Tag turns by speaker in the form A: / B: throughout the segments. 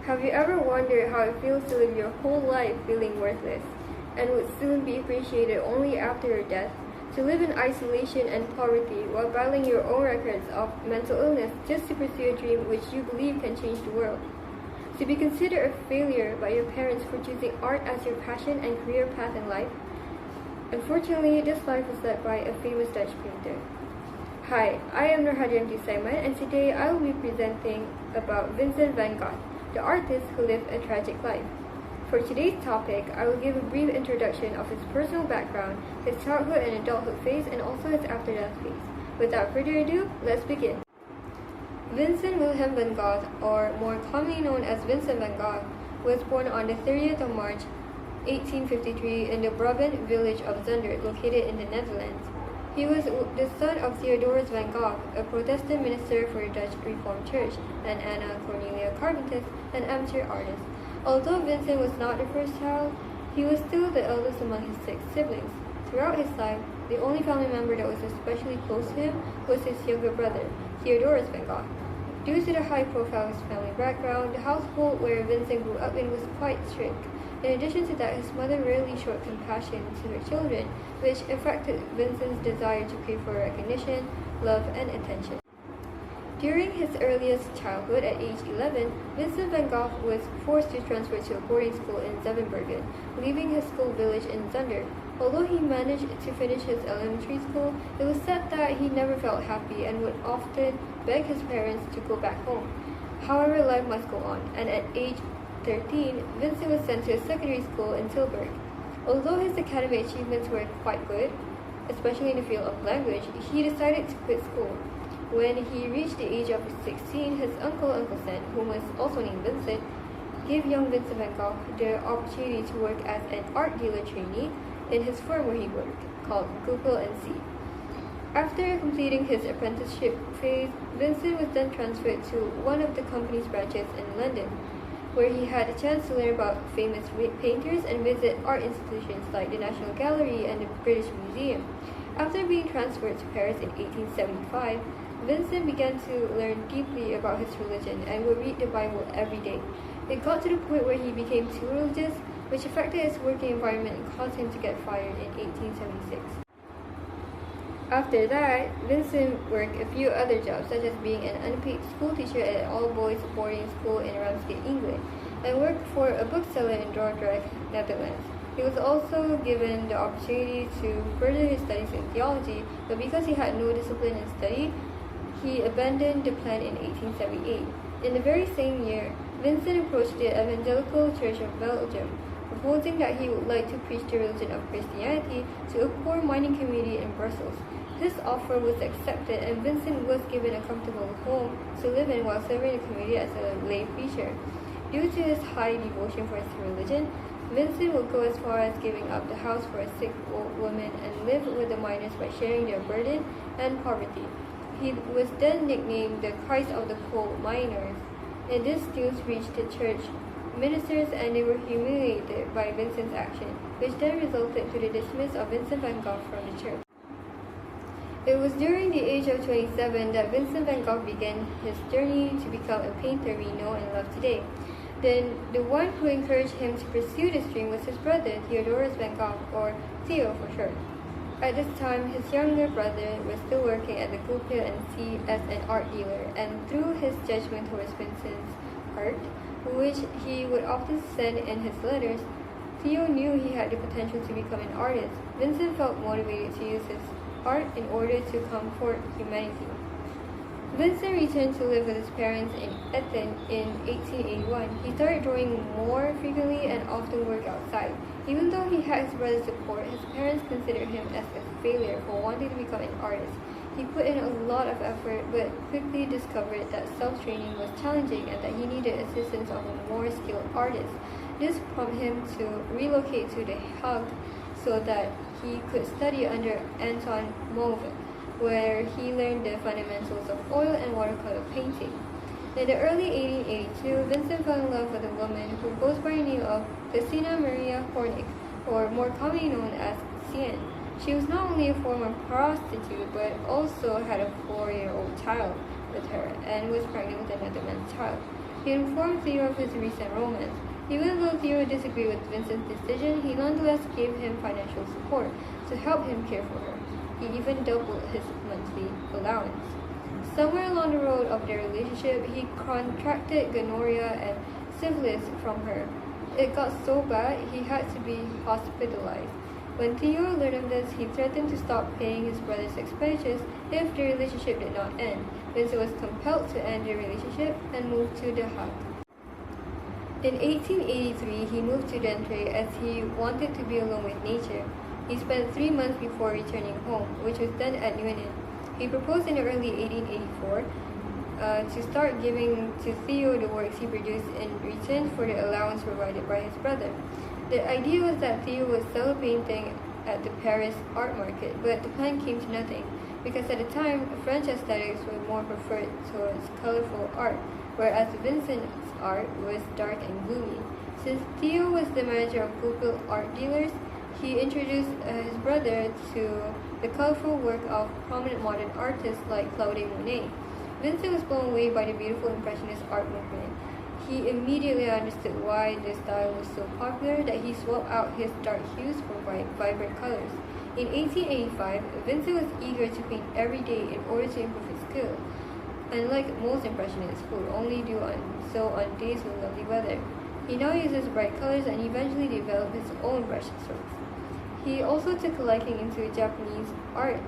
A: Have you ever wondered how it feels to live your whole life feeling worthless and would soon be appreciated only after your death? To live in isolation and poverty while battling your own records of mental illness just to pursue a dream which you believe can change the world? To be considered a failure by your parents for choosing art as your passion and career path in life? Unfortunately, this life was led by a famous Dutch painter. Hi, I am Hadirah SULAIMAN, and today I will be presenting about Vincent van Gogh, the artist who lived a tragic life. For today's topic, I will give a brief introduction of his personal background, his childhood and adulthood phase, and also his after-death phase. Without further ado, let's begin. Vincent Wilhelm van Gogh, or more commonly known as Vincent van Gogh, was born on the 30th of March 1853 in the Brabant village of Zundert, located in the Netherlands. He was the son of Theodorus van Gogh, a Protestant minister for the Dutch Reformed Church, and Anna Cornelia Carpenters, an amateur artist. Although Vincent was not the first child, he was still the eldest among his 6 siblings. Throughout his life, the only family member that was especially close to him was his younger brother, Theodorus van Gogh. Due to the high profile of his family background, the household where Vincent grew up in was quite strict. In addition to that, his mother rarely showed compassion to her children, which affected Vincent's desire to crave for recognition, love, and attention. During his earliest childhood, at age 11, Vincent van Gogh was forced to transfer to a boarding school in Zevenbergen, leaving his school village in Zundert. Although he managed to finish his elementary school, it was said that he never felt happy and would often beg his parents to go back home. However, life must go on, and at age 13, Vincent was sent to a secondary school in Tilburg. Although his academic achievements were quite good, especially in the field of language, he decided to quit school. When he reached the age of 16, his uncle Sen, who was also named Vincent, gave young Vincent van Gogh the opportunity to work as an art dealer trainee in his firm where he worked, called Gogh & C. After completing his apprenticeship phase, Vincent was then transferred to one of the company's branches in London, where he had a chance to learn about famous painters and visit art institutions like the National Gallery and the British Museum. After being transferred to Paris in 1875, Vincent began to learn deeply about his religion and would read the Bible every day. It got to the point where he became too religious, which affected his working environment and caused him to get fired in 1876. After that, Vincent worked a few other jobs, such as being an unpaid school teacher at an all-boys boarding school in Ramsgate, England, and worked for a bookseller in Dordrecht, Netherlands. He was also given the opportunity to further his studies in theology, but because he had no discipline in study, he abandoned the plan in 1878. In the very same year, Vincent approached the Evangelical Church of Belgium, proposing that he would like to preach the religion of Christianity to a poor mining community in Brussels. This offer was accepted, and Vincent was given a comfortable home to live in while serving the community as a lay preacher. Due to his high devotion for his religion, Vincent would go as far as giving up the house for a sick old woman and live with the miners by sharing their burden and poverty. He was then nicknamed the Christ of the coal miners, and this news reached the church ministers, and they were humiliated by Vincent's action, which then resulted to the dismissal of Vincent van Gogh from the church. It was during the age of 27 that Vincent van Gogh began his journey to become a painter we know and love today. Then, the one who encouraged him to pursue this dream was his brother, Theodorus van Gogh, or Theo for short. At this time, his younger brother was still working at the Gogh & C as an art dealer, and through his judgment towards Vincent's art, which he would often send in his letters, Theo knew he had the potential to become an artist. Vincent felt motivated to use his art in order to comfort humanity. Vincent returned to live with his parents in Etten in 1881. He started drawing more frequently and often worked outside. Even though he had his brother's support, his parents considered him as a failure for wanting to become an artist. He put in a lot of effort, but quickly discovered that self-training was challenging and that he needed assistance of a more skilled artist. This prompted him to relocate to The Hague so that he could study under Anton Mauve, where he learned the fundamentals of oil and watercolor painting. In the early 1882, Vincent fell in love with a woman who goes by the name of Christina Maria Hornig, or more commonly known as Cien. She was not only a former prostitute, but also had a 4-year-old child with her and was pregnant with another man's child. He informed Theo of his recent romance. Even though Theo disagreed with Vincent's decision, he nonetheless gave him financial support to help him care for her. He even doubled his monthly allowance. Somewhere along the road of their relationship, he contracted gonorrhea and syphilis from her. It got so bad, he had to be hospitalized. When Theo learned of this, he threatened to stop paying his brother's expenditures if the relationship did not end. Vincent was compelled to end the relationship and moved to The Hague. In 1883, he moved to Dentre as he wanted to be alone with nature. He spent 3 months before returning home, which was then at Nguyen. He proposed in early 1884 to start giving to Theo the works he produced in return for the allowance provided by his brother. The idea was that Theo would sell a painting at the Paris art market, but the plan came to nothing, because at the time, French aesthetics were more preferred towards colorful art, whereas Vincent's art was dark and gloomy. Since Theo was the manager of Goupil art dealers, he introduced his brother to the colorful work of prominent modern artists like Claude Monet. Vincent was blown away by the beautiful Impressionist art movement. He immediately understood why the style was so popular that he swapped out his dark hues for vibrant colors. In 1885, Vincent was eager to paint every day in order to improve his skill. Unlike most Impressionists who would only do so on days with lovely weather, he now uses bright colors and eventually developed his own brush strokes. He also took a liking into Japanese art.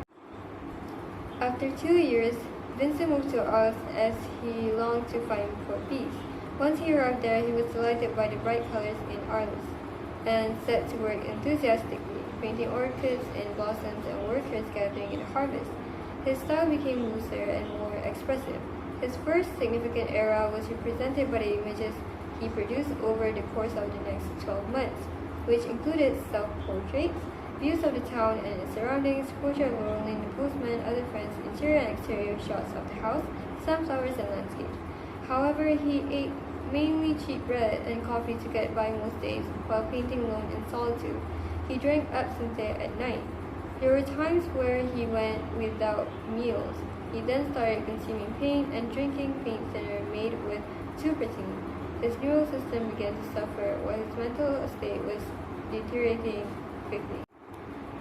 A: After 2 years, Vincent moved to Arles as he longed to find for peace. Once he arrived there, he was delighted by the bright colors in Arles and set to work enthusiastically, painting orchids in blossoms and workers gathering in the harvest. His style became looser and more expressive. His first significant era was represented by the images he produced over the course of the next 12 months, which included self-portraits, views of the town and its surroundings, portrait of Roland the postman, other friends, interior and exterior shots of the house, sunflowers and landscapes. However, he ate mainly cheap bread and coffee to get by most days, while painting alone in solitude. He drank absinthe at night. There were times where he went without meals. He then started consuming paint and drinking paint thinner made with turpentine. His neural system began to suffer while his mental state was deteriorating quickly.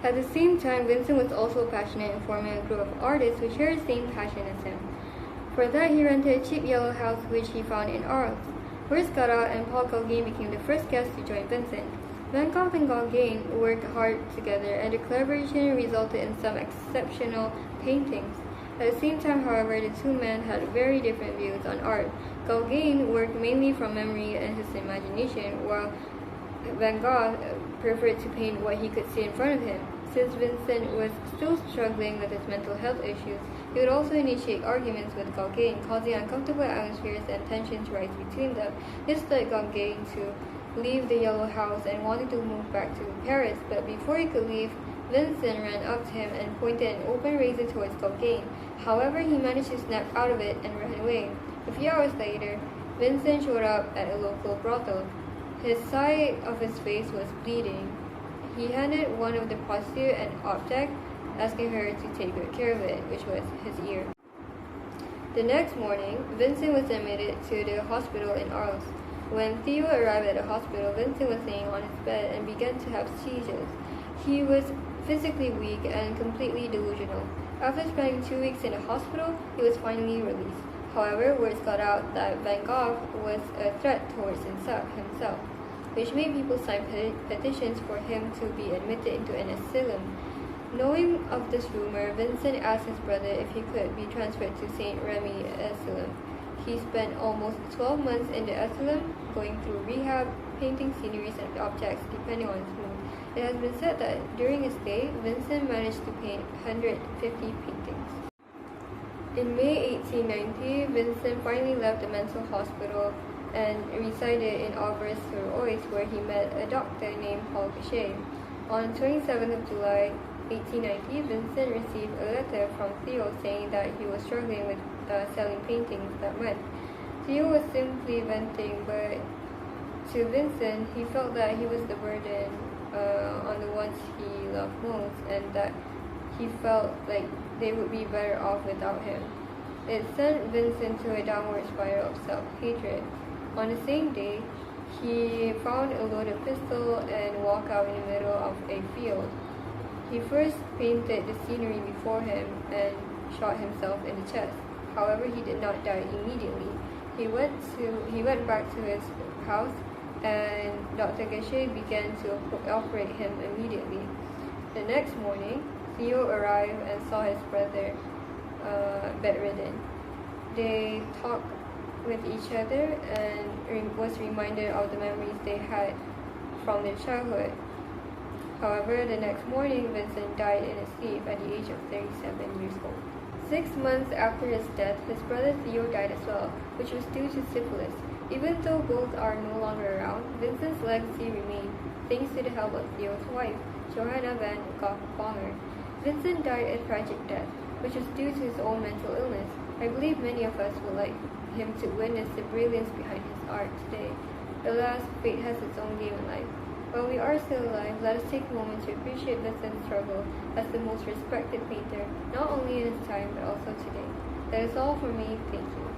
A: At the same time, Vincent was also passionate in forming a group of artists who shared the same passion as him. For that, he rented a cheap yellow house which he found in Arles. Gogh and Paul Gauguin became the first guests to join Vincent. Van Gogh and Gauguin worked hard together, and the collaboration resulted in some exceptional paintings. At the same time, however, the two men had very different views on art. Gauguin worked mainly from memory and his imagination, while Van Gogh preferred to paint what he could see in front of him. Since Vincent was still struggling with his mental health issues, he would also initiate arguments with Gauguin, causing uncomfortable atmospheres and tensions to rise between them. This led Gauguin to leave the yellow house and wanted to move back to Paris, but before he could leave, Vincent ran up to him and pointed an open razor towards Gauguin. However, he managed to snap out of it and ran away. A few hours later, Vincent showed up at a local brothel. His side of his face was bleeding. He handed one of the prostitutes an object, asking her to take good care of it, which was his ear. The next morning, Vincent was admitted to the hospital in Arles. When Theo arrived at the hospital, Vincent was laying on his bed and began to have seizures. He was physically weak and completely delusional. After spending 2 weeks in the hospital, he was finally released. However, words got out that Van Gogh was a threat towards himself, which made people sign petitions for him to be admitted into an asylum. Knowing of this rumor, Vincent asked his brother if he could be transferred to St. Remy Asylum. He spent almost 12 months in the asylum, going through rehab, painting sceneries and objects depending on his mood. It has been said that during his stay, Vincent managed to paint 150 paintings. In May 1890, Vincent finally left the mental hospital and resided in Auvers-sur-Oise, where he met a doctor named Paul Gogh. On 27th of July 1890, Vincent received a letter from Theo saying that he was struggling with selling paintings that month. Theo was simply venting, but to Vincent, he felt that he was the burden on the ones he loved most, and that he felt like they would be better off without him. It sent Vincent to a downward spiral of self-hatred. On the same day, he found a loaded pistol and walked out in the middle of a field. He first painted the scenery before him and shot himself in the chest. However, he did not die immediately. He went back to his house, and Dr. Gogh began to operate him immediately. The next morning, Theo arrived and saw his brother bedridden. They talked with each other and was reminded of the memories they had from their childhood. However, the next morning, Vincent died in his sleep at the age of 37 years old. 6 months after his death, his brother Theo died as well, which was due to syphilis. Even though both are no longer around, Vincent's legacy remained thanks to the help of Theo's wife, Johanna van Gogh. Vincent died a tragic death, which was due to his own mental illness. I believe many of us would like him to witness the brilliance behind his art today. Alas, fate has its own game in life. While we are still alive, let us take a moment to appreciate Vincent's struggle as the most respected painter, not only in his time but also today. That is all for me. Thank you.